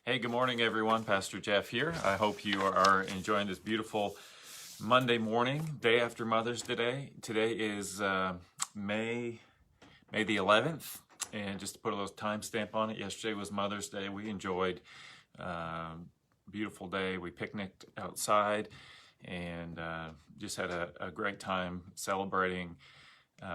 Hey, good morning, everyone. Pastor Jeff here. I hope you are enjoying this beautiful Monday morning, day after Mother's Day. Today is May the 11th, and just to put a little timestamp on it, yesterday was Mother's Day. We enjoyed a beautiful day. We picnicked outside and just had a great time celebrating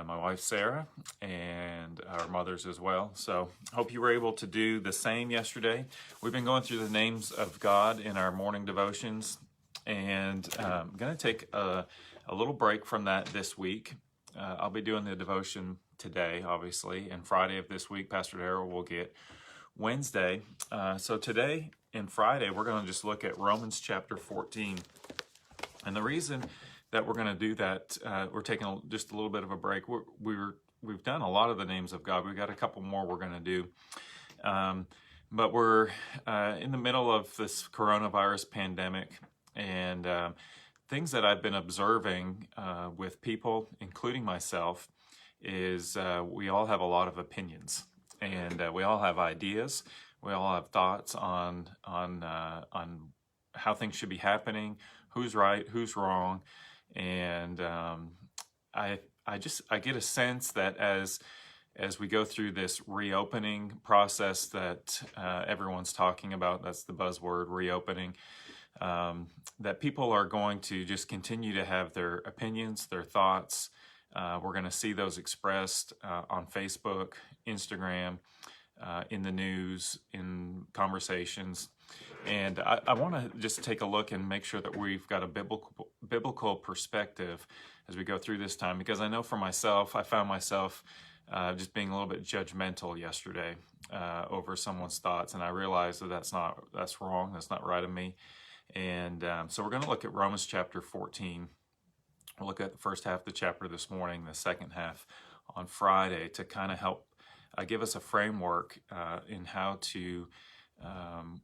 my wife Sarah and our mothers as well. So hope you were able to do the same yesterday. We've been going through the names of God in our morning devotions, and I'm going to take a little break from that this week. I'll be doing the devotion today, obviously, and Friday of this week, Pastor Darrell will get Wednesday. So today and Friday, we're going to just look at Romans chapter 14. And the reason that we're going to do that, we're taking just a little bit of a break. We've done a lot of the names of God. We've got a couple more we're going to do. But we're in the middle of this coronavirus pandemic, and things that I've been observing with people, including myself, is we all have a lot of opinions, and we all have ideas. We all have thoughts on how things should be happening, who's right, who's wrong. And I get a sense that as we go through this reopening process that everyone's talking about, that's the buzzword, reopening, that people are going to just continue to have their opinions, their thoughts. We're going to see those expressed on Facebook, Instagram, in the news, in conversations. And I want to just take a look and make sure that we've got a biblical perspective as we go through this time, because I know for myself, I found myself just being a little bit judgmental yesterday over someone's thoughts, and I realized that that's wrong, that's not right of me. And so we're going to look at Romans chapter 14. We'll look at the first half of the chapter this morning, the second half on Friday, to kind of help give us a framework in how to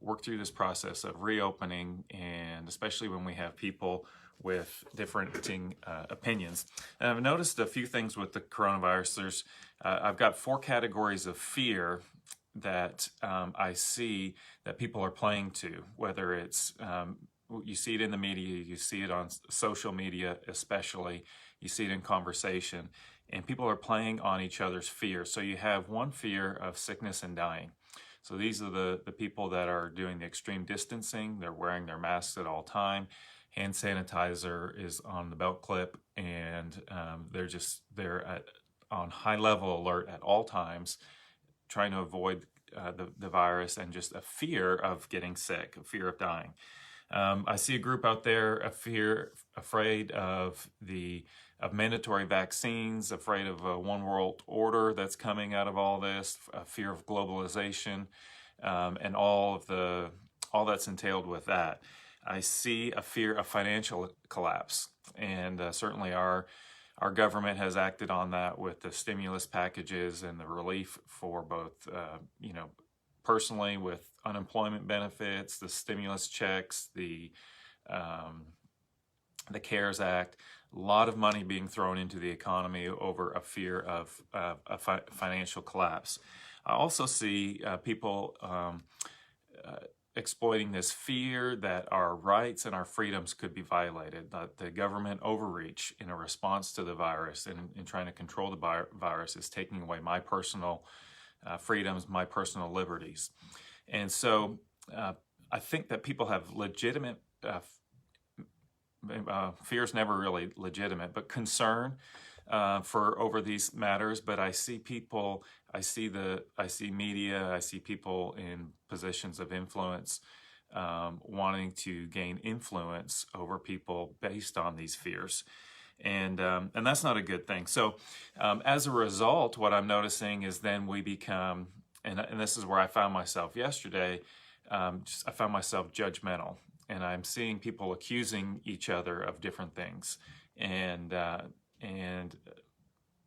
work through this process of reopening, and especially when we have people with different opinions. And I've noticed a few things with the coronavirus. I've got 4 categories of fear that I see that people are playing to, whether it's you see it in the media, you see it on social media especially, you see it in conversation, and people are playing on each other's fear. So you have one fear of sickness and dying. So these are the people that are doing the extreme distancing. They're wearing their masks at all time. Hand sanitizer is on the belt clip, and they're on high level alert at all times, trying to avoid the virus, and just a fear of getting sick, a fear of dying. I see a group out there, afraid of mandatory vaccines, afraid of a one world order that's coming out of all this, a fear of globalization, and all that's entailed with that. I see a fear of financial collapse, and certainly our government has acted on that with the stimulus packages and the relief for both, personally with unemployment benefits, the stimulus checks, the CARES Act. A lot of money being thrown into the economy over a fear of financial collapse. I also see people exploiting this fear that our rights and our freedoms could be violated, that the government overreach in a response to the virus and in trying to control the virus is taking away my personal freedoms, my personal liberties. And so I think that people have legitimate fear is never really legitimate, but concern over these matters. But I see people, I see media, I see people in positions of influence wanting to gain influence over people based on these fears. And that's not a good thing. So as a result, what I'm noticing is then we become, and this is where I found myself yesterday, I found myself judgmental. And I'm seeing people accusing each other of different things, and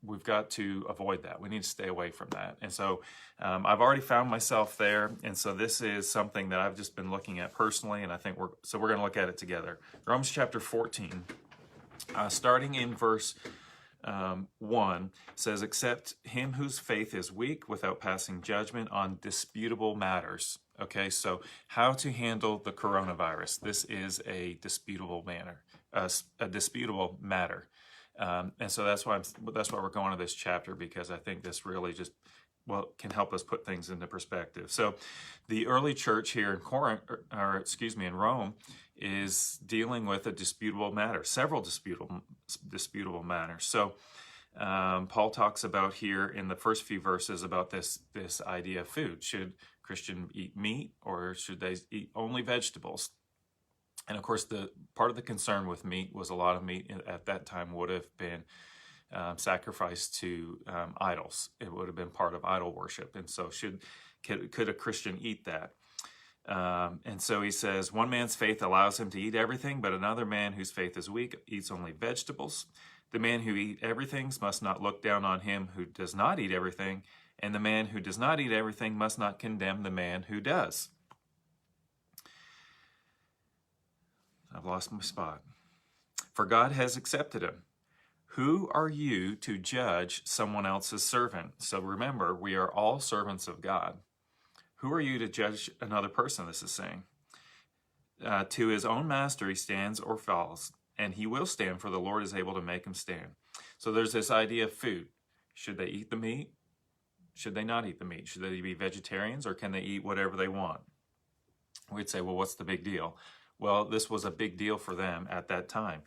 we've got to avoid that. We need to stay away from that. And so I've already found myself there, and so this is something that I've just been looking at personally, and I think we're going to look at it together. Romans chapter 14, starting in verse 1 says, accept him whose faith is weak without passing judgment on disputable matters. Okay, so how to handle the coronavirus. This is a disputable matter. And so that's why we're going to this chapter, because I think this really just can help us put things into perspective. So the early church here in in Rome, is dealing with a disputable matter, several disputable matters. So Paul talks about here in the first few verses about this idea of food. Should Christian eat meat, or should they eat only vegetables? And of course, the part of the concern with meat was a lot of meat at that time would have been sacrificed to idols. It would have been part of idol worship. And so could a Christian eat that? And so he says, one man's faith allows him to eat everything, but another man whose faith is weak eats only vegetables. The man who eats everything must not look down on him who does not eat everything, and the man who does not eat everything must not condemn the man who does. I've lost my spot. For God has accepted him. Who are you to judge someone else's servant? So remember, we are all servants of God. Who are you to judge another person, this is saying? To his own master he stands or falls, and he will stand, for the Lord is able to make him stand. So there's this idea of food. Should they eat the meat? Should they not eat the meat? Should they be vegetarians, or can they eat whatever they want? We'd say, well, what's the big deal? Well, this was a big deal for them at that time.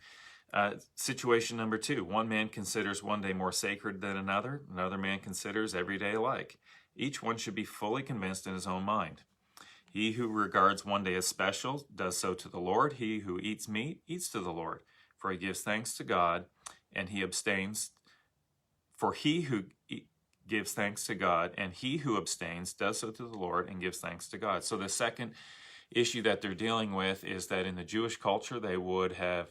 Situation number 2, one man considers one day more sacred than another. Another man considers every day alike. Each one should be fully convinced in his own mind. He who regards one day as special does so to the Lord. He who eats meat eats to the Lord, for he gives thanks to God, and he abstains. For he who gives thanks to God, and he who abstains does so to the Lord and gives thanks to God. So the second issue that they're dealing with is that in the Jewish culture, they would have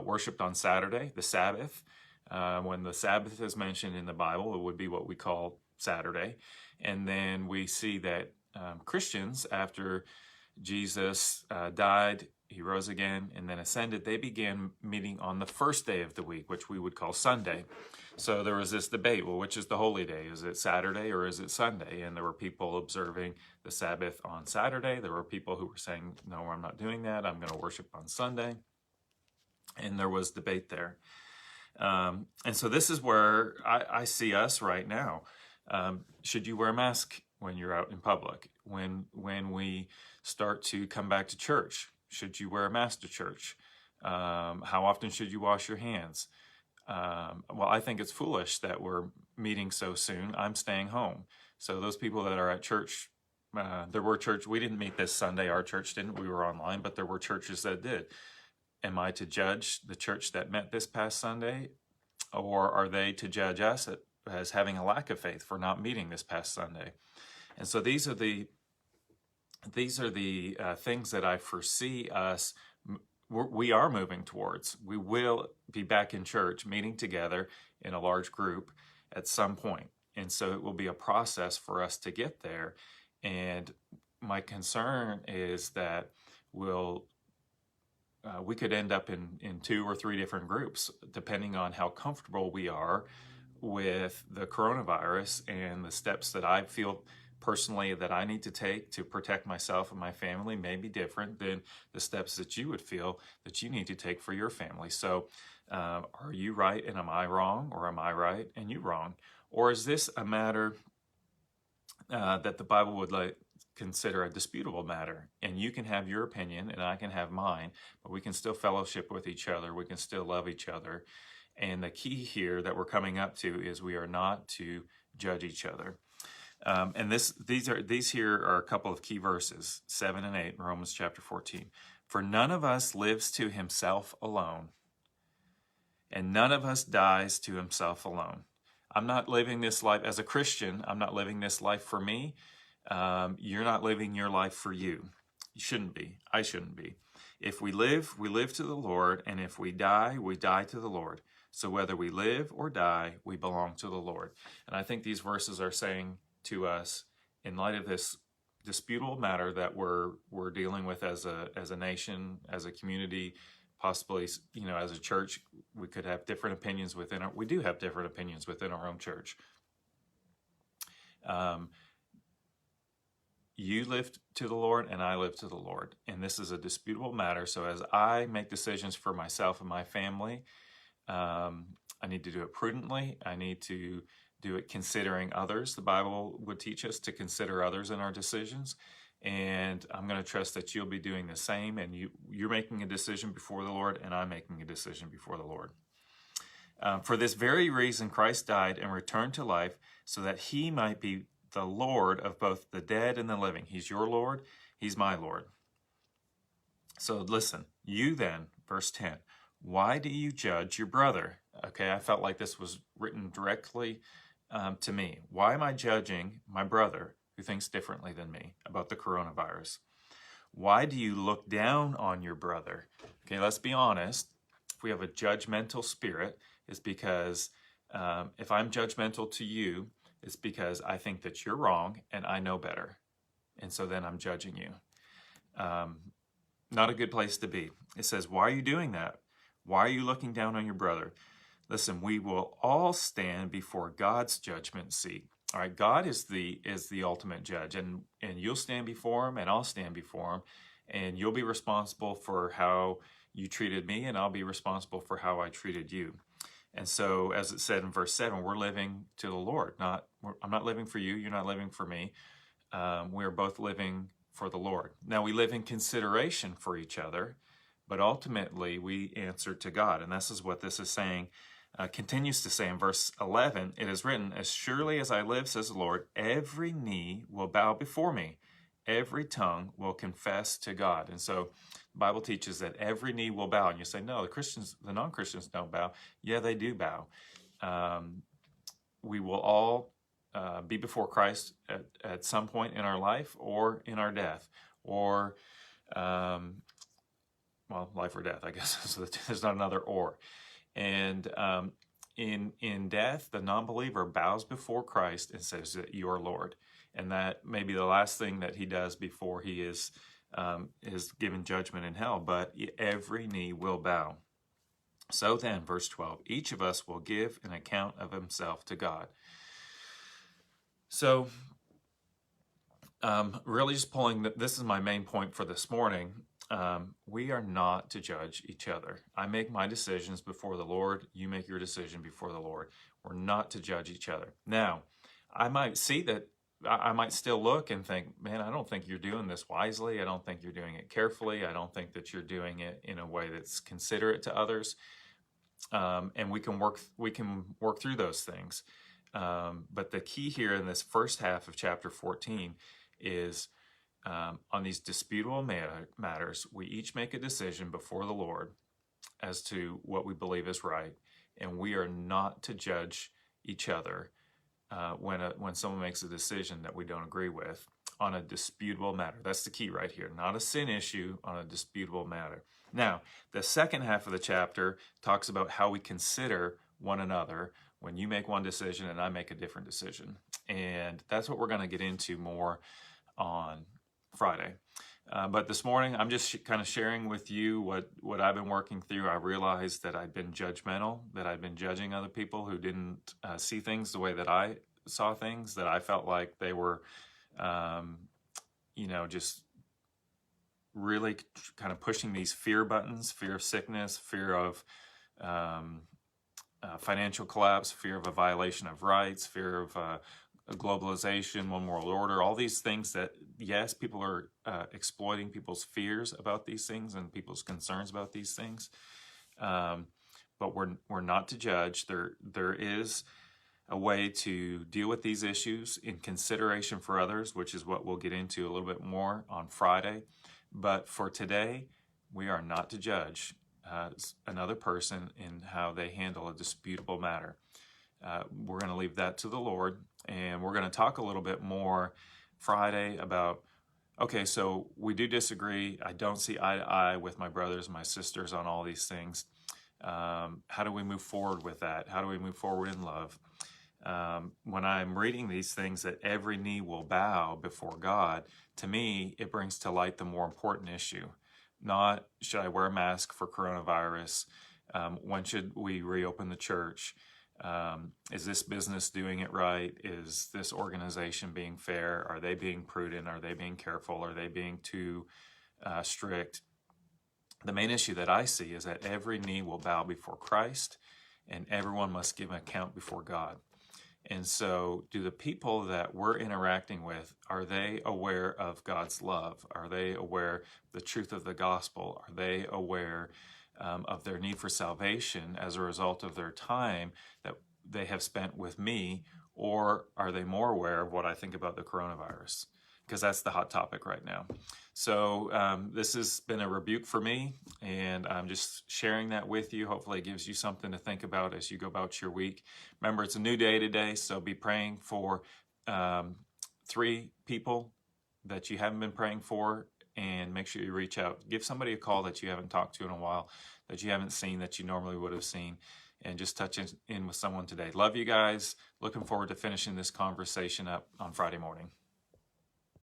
worshipped on Saturday, the Sabbath. When the Sabbath is mentioned in the Bible, it would be what we call Saturday. And then we see that Christians, after Jesus died, he rose again, and then ascended, they began meeting on the first day of the week, which we would call Sunday. So there was this debate, well, which is the holy day? Is it Saturday or is it Sunday? And there were people observing the Sabbath on Saturday. There were people who were saying, no, I'm not doing that. I'm going to worship on Sunday. And there was debate there. And so this is where I see us right now. Should you wear a mask when you're out in public? When we start to come back to church, should you wear a mask to church? How often should you wash your hands? Well, I think it's foolish that we're meeting so soon. I'm staying home. So those people that are at church, we didn't meet this Sunday. Our church didn't. We were online, but there were churches that did. Am I to judge the church that met this past Sunday? Or are they to judge us as having a lack of faith for not meeting this past Sunday? And so these are the things that I foresee us. We are moving towards. We will be back in church, meeting together in a large group at some point. And so it will be a process for us to get there. And my concern is that we could end up in 2 or 3 different groups, depending on how comfortable we are with the coronavirus and the steps that I feel personally that I need to take to protect myself and my family may be different than the steps that you would feel that you need to take for your family. So are you right and am I wrong, or am I right and you wrong? Or is this a matter that the Bible would consider a disputable matter, and you can have your opinion and I can have mine, but we can still fellowship with each other, we can still love each other. And the key here that we're coming up to is we are not to judge each other. And these here are a couple of key verses, 7 and 8 in Romans chapter 14. For none of us lives to himself alone, and none of us dies to himself alone. I'm not living this life as a Christian. I'm not living this life for me. You're not living your life for you. You shouldn't be. I shouldn't be. If we live to the Lord, and if we die to the Lord. So whether we live or die, we belong to the Lord. And I think these verses are saying to us, in light of this disputable matter that we're dealing with as a nation, as a community, possibly, as a church, we could have different opinions we do have different opinions within our own church. You live to the Lord and I live to the Lord. And this is a disputable matter. So as I make decisions for myself and my family, I need to do it prudently. I need to do it considering others. The Bible would teach us to consider others in our decisions. And I'm going to trust that you'll be doing the same. And you're making a decision before the Lord, and I'm making a decision before the Lord. For this very reason, Christ died and returned to life so that he might be the Lord of both the dead and the living. He's your Lord. He's my Lord. So listen, you then, verse 10, why do you judge your brother? Okay, I felt like this was written directly to me. Why am I judging my brother who thinks differently than me about the coronavirus? Why do you look down on your brother? Okay, let's be honest. If we have a judgmental spirit, it's because if I'm judgmental to you, it's because I think that you're wrong and I know better. And so then I'm judging you. Not a good place to be. It says, why are you doing that? Why are you looking down on your brother? Listen, we will all stand before God's judgment seat. All right, God is the ultimate judge, and you'll stand before him and I'll stand before him, and you'll be responsible for how you treated me, and I'll be responsible for how I treated you. And so, as it said in verse 7, we're living to the Lord. I'm not living for you. You're not living for me. We are both living for the Lord. Now, we live in consideration for each other, but ultimately we answer to God. And this is what this is saying, continues to say in verse 11. It is written, as surely as I live, says the Lord, every knee will bow before me. Every tongue will confess to God. And so the Bible teaches that every knee will bow. And you say, no, the non-Christians don't bow. Yeah, they do bow. We will all be before Christ at some point in our life or in our death, or, life or death, I guess. So there's not another or. And in death, the non-believer bows before Christ and says that you are Lord. And that may be the last thing that he does before he is given judgment in hell. But every knee will bow. So then, verse 12, each of us will give an account of himself to God. So, really just this is my main point for this morning. We are not to judge each other. I make my decisions before the Lord. You make your decision before the Lord. We're not to judge each other. Now, I might see that. I might still look and think, man, I don't think you're doing this wisely. I don't think you're doing it carefully. I don't think that you're doing it in a way that's considerate to others. And we can work through those things. But the key here in this first half of chapter 14 is on these disputable matters, we each make a decision before the Lord as to what we believe is right, and we are not to judge each other when someone makes a decision that we don't agree with on a disputable matter. That's the key right here. Not a sin issue, on a disputable matter. Now, the second half of the chapter talks about how we consider one another when you make one decision and I make a different decision. And that's what we're going to get into more on Friday. But this morning, I'm just kind of sharing with you what I've been working through. I realized that I'd been judgmental, that I'd been judging other people who didn't see things the way that I saw things, that I felt like they were, just really kind of pushing these fear buttons, fear of sickness, fear of financial collapse, fear of a violation of rights, fear of globalization, one world order, all these things that, yes, people are exploiting people's fears about these things and people's concerns about these things. But we're not to judge. There is a way to deal with these issues in consideration for others, which is what we'll get into a little bit more on Friday. But for today, we are not to judge another person in how they handle a disputable matter. We're going to leave that to the Lord, and we're going to talk a little bit more Friday about, okay, so we do disagree. I don't see eye to eye with my brothers and my sisters on all these things. How do we move forward with that? How do we move forward in love? When I'm reading these things that every knee will bow before God, to me, it brings to light the more important issue. not should I wear a mask for coronavirus? When should we reopen the church? Is this business doing it right? Is this organization being fair? Are they being prudent? Are they being careful? Are they being too strict? The main issue that I see is that every knee will bow before Christ, and everyone must give an account before God. And so, do the people that we're interacting with, are they aware of God's love? Are they aware of the truth of the gospel? Are they aware of their need for salvation as a result of their time that they have spent with me? Or are they more aware of what I think about the coronavirus? Because that's the hot topic right now. So this has been a rebuke for me, and I'm just sharing that with you. Hopefully it gives you something to think about as you go about your week. Remember, it's a new day today, so be praying for 3 people that you haven't been praying for, and make sure you reach out. Give somebody a call that you haven't talked to in a while, that you haven't seen, that you normally would have seen, and just touch in with someone today. Love you guys. Looking forward to finishing this conversation up on Friday morning.